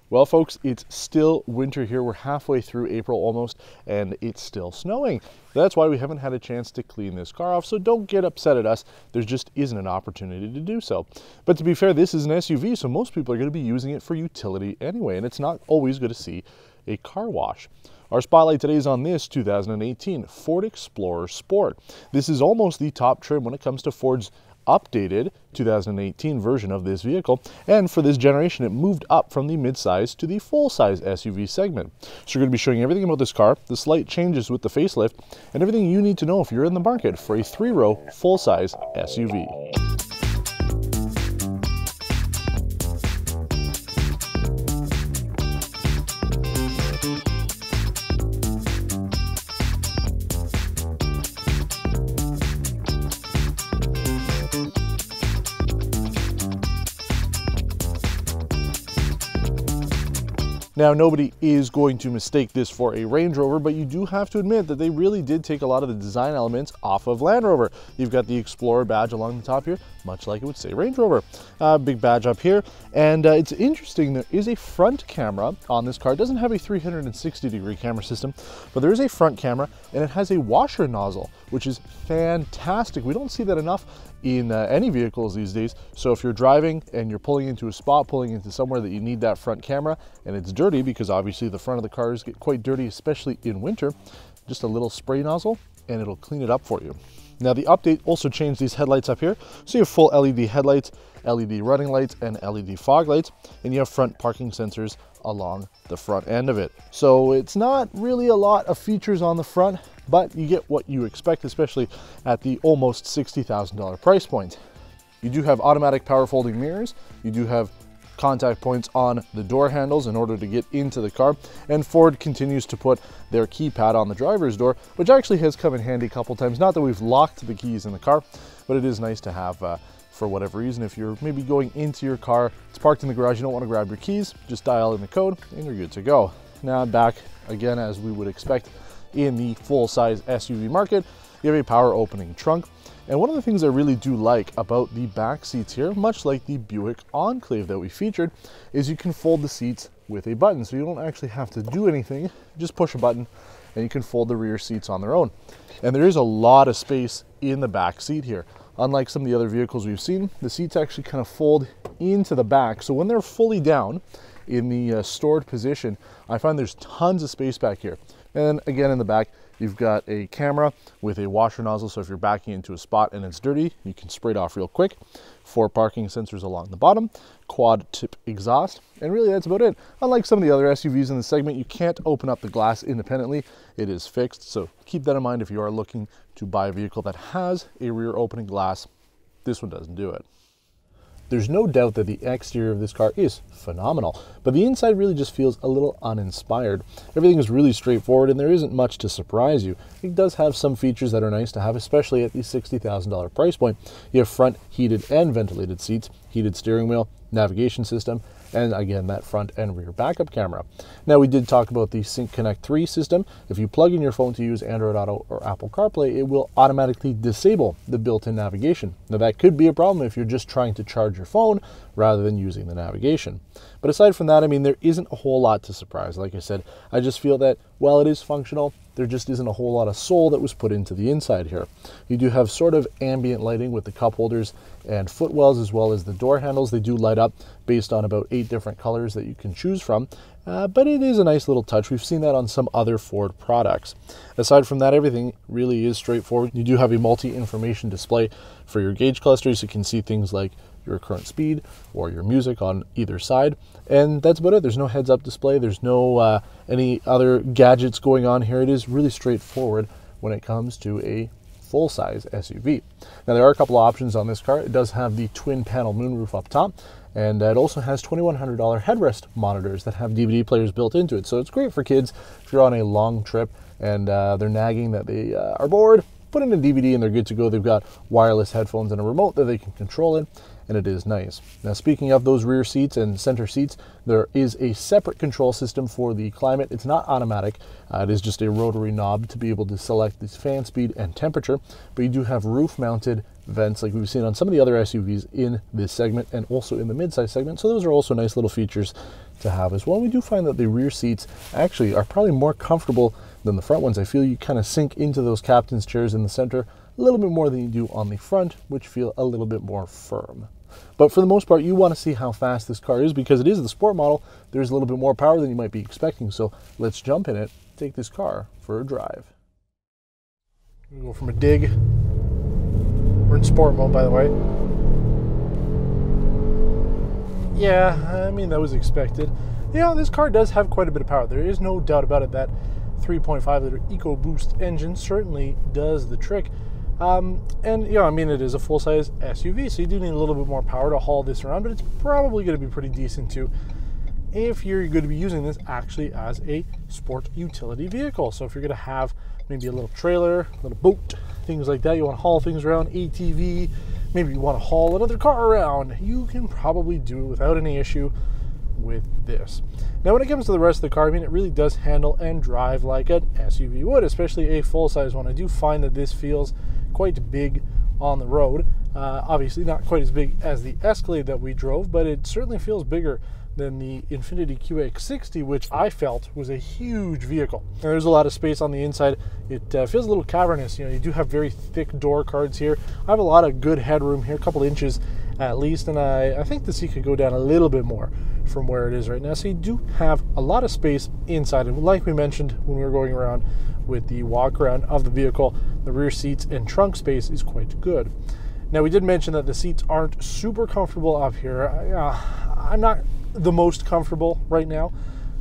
Well, folks, it's still winter here. We're halfway through April almost, and it's still snowing. That's why we haven't had a chance to clean this car off, so don't get upset at us. There just isn't an opportunity to do so. But to be fair, this is an SUV, so most people are going to be using it for utility anyway, and it's not always good to see a car wash. Our spotlight today is on this 2018 Ford Explorer Sport. This is almost the top trim when it comes to Ford's updated 2018 version of this vehicle, and for this generation it moved up from the midsize to the full-size SUV segment. So we're going to be showing everything about this car, the slight changes with the facelift, and everything you need to know if you're in the market for a 3-row full-size SUV. Now, nobody is going to mistake this for a Range Rover, but you do have to admit that they really did take a lot of the design elements off of Land Rover. You've got the Explorer badge along the top here, much like it would say Range Rover. Big badge up here, and it's interesting, there is a front camera on this car. It doesn't have a 360-degree camera system, but there is a front camera, and it has a washer nozzle, which is fantastic. We don't see that enough in any vehicles these days. So if you're driving and you're pulling into a spot, pulling into somewhere that you need that front camera, and it's dirty, because obviously the front of the cars get quite dirty, especially in winter, just a little spray nozzle and it'll clean it up for you. Now, the update also changed these headlights up here. So you have full LED headlights, LED running lights, and LED fog lights, and you have front parking sensors along the front end of it. So it's not really a lot of features on the front, but you get what you expect, especially at the almost $60,000 price point. You do have automatic power folding mirrors. You do have contact points on the door handles in order to get into the car, and Ford continues to put their keypad on the driver's door, which actually has come in handy a couple times. Not that we've locked the keys in the car, but it is nice to have for whatever reason. If you're maybe going into your car, it's parked in the garage, you don't want to grab your keys, just dial in the code and you're good to go. Now, back again, as we would expect in the full-size SUV market, you have a power opening trunk. And one of the things I really do like about the back seats here, much like the Buick Enclave that we featured, is you can fold the seats with a button. So you don't actually have to do anything, just push a button and you can fold the rear seats on their own. And there is a lot of space in the back seat here. Unlike some of the other vehicles we've seen, the seats actually kind of fold into the back. So when they're fully down in the stored position, I find there's tons of space back here. And again, in the back, you've got a camera with a washer nozzle, so if you're backing into a spot and it's dirty, you can spray it off real quick. 4 parking sensors along the bottom, quad tip exhaust, and really that's about it. Unlike some of the other SUVs in the segment, you can't open up the glass independently. It is fixed, so keep that in mind if you are looking to buy a vehicle that has a rear opening glass. This one doesn't do it. There's no doubt that the exterior of this car is phenomenal, but the inside really just feels a little uninspired. Everything is really straightforward and there isn't much to surprise you. It does have some features that are nice to have, especially at the $60,000 price point. You have front heated and ventilated seats, heated steering wheel, navigation system, and again, that front and rear backup camera. Now, we did talk about the Sync Connect 3 system. If you plug in your phone to use Android Auto or Apple CarPlay, it will automatically disable the built-in navigation. Now, that could be a problem if you're just trying to charge your phone rather than using the navigation. But aside from that, I mean, there isn't a whole lot to surprise. Like I said, I just feel that while it is functional, there just isn't a whole lot of soul that was put into the inside here. You do have sort of ambient lighting with the cup holders and footwells, as well as the door handles. They do light up based on about 8 different colors that you can choose from, but it is a nice little touch. We've seen that on some other Ford products. Aside from that, everything really is straightforward. You do have a multi-information display for your gauge clusters. You can see things like your current speed or your music on either side, and that's about it. There's no heads-up display. There's no any other gadgets going on here. It is really straightforward when it comes to a full-size SUV. Now, there are a couple of options on this car. It does have the twin panel moonroof up top, and it also has $2,100 headrest monitors that have DVD players built into it. So it's great for kids if you're on a long trip and they're nagging that they are bored. Put in a DVD and they're good to go. They've got wireless headphones and a remote that they can control it, and it is nice. Now, speaking of those rear seats and center seats, there is a separate control system for the climate. It's not automatic. It is just a rotary knob to be able to select the fan speed and temperature, but you do have roof-mounted vents like we've seen on some of the other SUVs in this segment and also in the midsize segment. So those are also nice little features to have as well. We do find that the rear seats actually are probably more comfortable than the front ones. I feel you kind of sink into those captain's chairs in the center a little bit more than you do on the front, which feel a little bit more firm. But for the most part, you want to see how fast this car is because it is the sport model. There's a little bit more power than you might be expecting. So let's jump in it, take this car for a drive. We go from a dig. We're in sport mode, by the way. Yeah, I mean, that was expected. You know, this car does have quite a bit of power. There is no doubt about it. That 3.5 liter EcoBoost engine certainly does the trick. And, you know, I mean, it is a full-size SUV, so you do need a little bit more power to haul this around, but it's probably going to be pretty decent too if you're going to be using this actually as a sport utility vehicle. So if you're going to have maybe a little trailer, a little boat, things like that, you want to haul things around, ATV, maybe you want to haul another car around, you can probably do it without any issue with this. Now when it comes to the rest of the car, I mean, it really does handle and drive like an SUV would, especially a full-size one. I do find that this feels quite big on the road. Obviously not quite as big as the Escalade that we drove, but it certainly feels bigger than the Infiniti QX60, which I felt was a huge vehicle. Now, there's a lot of space on the inside. It feels a little cavernous. You know, you do have very thick door cards here. I have a lot of good headroom here, a couple inches at least, and I think the seat could go down a little bit more from where it is right now. So you do have a lot of space inside, and like we mentioned when we were going around with the walk around of the vehicle, the rear seats and trunk space is quite good. Now, we did mention that the seats aren't super comfortable up here. I'm not the most comfortable right now.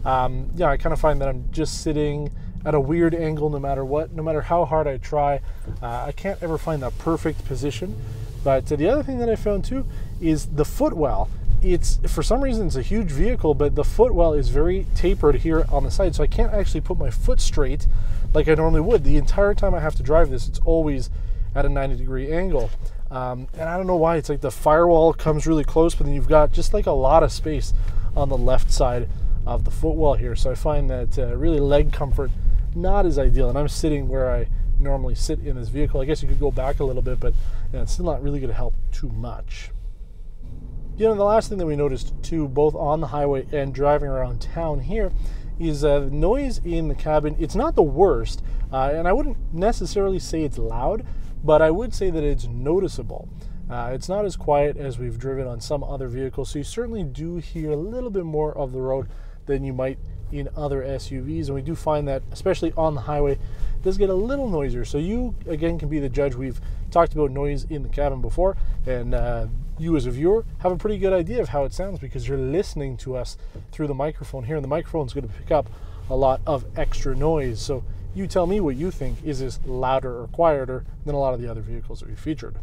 Yeah, I kind of find that I'm just sitting at a weird angle no matter what. No matter how hard I try, I can't ever find that perfect position. But the other thing that I found too is the footwell. It's, for some reason, it's a huge vehicle, but the footwell is very tapered here on the side, so I can't actually put my foot straight like I normally would. The entire time I have to drive this, it's always at a 90-degree angle. And I don't know why. It's like the firewall comes really close, but then you've got just like a lot of space on the left side of the footwell here. So I find that really leg comfort not as ideal. And I'm sitting where I normally sit in this vehicle. I guess you could go back a little bit, but you know, it's still not really going to help too much. You know, the last thing that we noticed too, both on the highway and driving around town here, is noise in the cabin. It's not the worst, and I wouldn't necessarily say it's loud, but I would say that it's noticeable. It's not as quiet as we've driven on some other vehicles, so you certainly do hear a little bit more of the road than you might in other SUVs, and we do find that, especially on the highway, it does get a little noisier. So you, again, can be the judge. We've talked about noise in the cabin before, and you as a viewer have a pretty good idea of how it sounds because you're listening to us through the microphone here, and the microphone is going to pick up a lot of extra noise. So you tell me what you think. Is this louder or quieter than a lot of the other vehicles that we featured?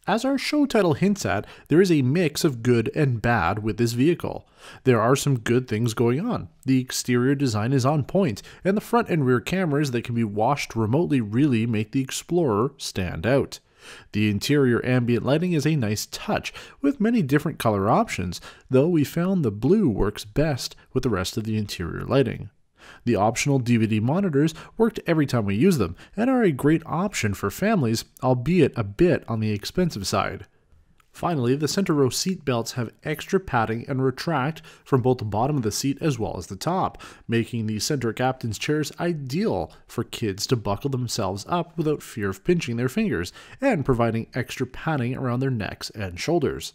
As our show title hints at, there is a mix of good and bad with this vehicle. There are some good things going on. The exterior design is on point, and the front and rear cameras that can be washed remotely really make the Explorer stand out. The interior ambient lighting is a nice touch, with many different color options, though we found the blue works best with the rest of the interior lighting. The optional DVD monitors worked every time we use them, and are a great option for families, albeit a bit on the expensive side. Finally, the center row seat belts have extra padding and retract from both the bottom of the seat as well as the top, making the center captain's chairs ideal for kids to buckle themselves up without fear of pinching their fingers, and providing extra padding around their necks and shoulders.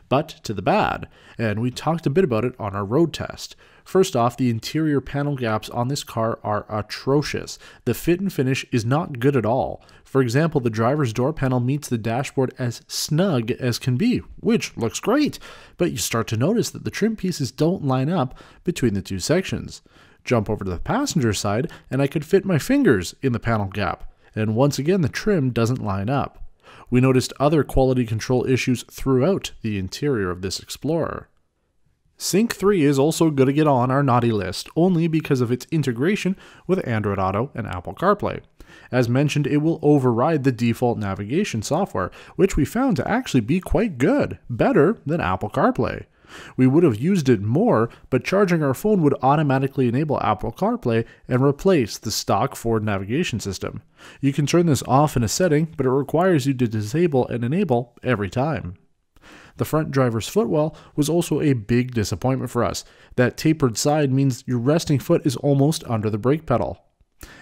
But to the bad, and we talked a bit about it on our road test. First off, the interior panel gaps on this car are atrocious. The fit and finish is not good at all. For example, the driver's door panel meets the dashboard as snug as can be, which looks great, but you start to notice that the trim pieces don't line up between the two sections. Jump over to the passenger side, and I could fit my fingers in the panel gap, and once again the trim doesn't line up. We noticed other quality control issues throughout the interior of this Explorer. Sync 3 is also going to get on our naughty list, only because of its integration with Android Auto and Apple CarPlay. As mentioned, it will override the default navigation software, which we found to actually be quite good, better than Apple CarPlay. We would have used it more, but charging our phone would automatically enable Apple CarPlay and replace the stock Ford navigation system. You can turn this off in a setting, but it requires you to disable and enable every time. The front driver's footwell was also a big disappointment for us. That tapered side means your resting foot is almost under the brake pedal.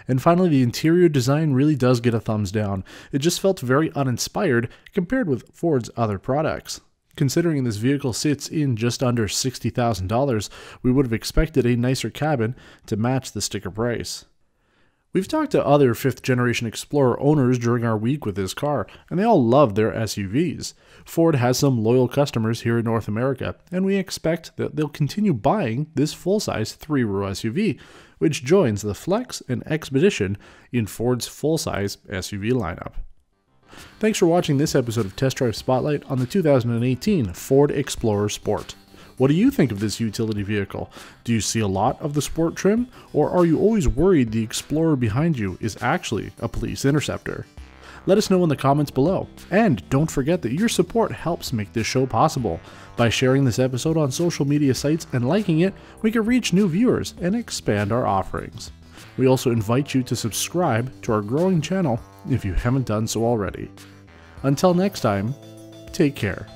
And finally, the interior design really does get a thumbs down. It just felt very uninspired compared with Ford's other products. Considering this vehicle sits in just under $60,000, we would have expected a nicer cabin to match the sticker price. We've talked to other 5th generation Explorer owners during our week with this car, and they all love their SUVs. Ford has some loyal customers here in North America, and we expect that they'll continue buying this full-size 3-row SUV, which joins the Flex and Expedition in Ford's full-size SUV lineup. Thanks for watching this episode of Test Drive Spotlight on the 2018 Ford Explorer Sport. What do you think of this utility vehicle? Do you see a lot of the sport trim, or are you always worried the Explorer behind you is actually a police interceptor? Let us know in the comments below, and don't forget that your support helps make this show possible. By sharing this episode on social media sites and liking it, we can reach new viewers and expand our offerings. We also invite you to subscribe to our growing channel if you haven't done so already. Until next time, take care.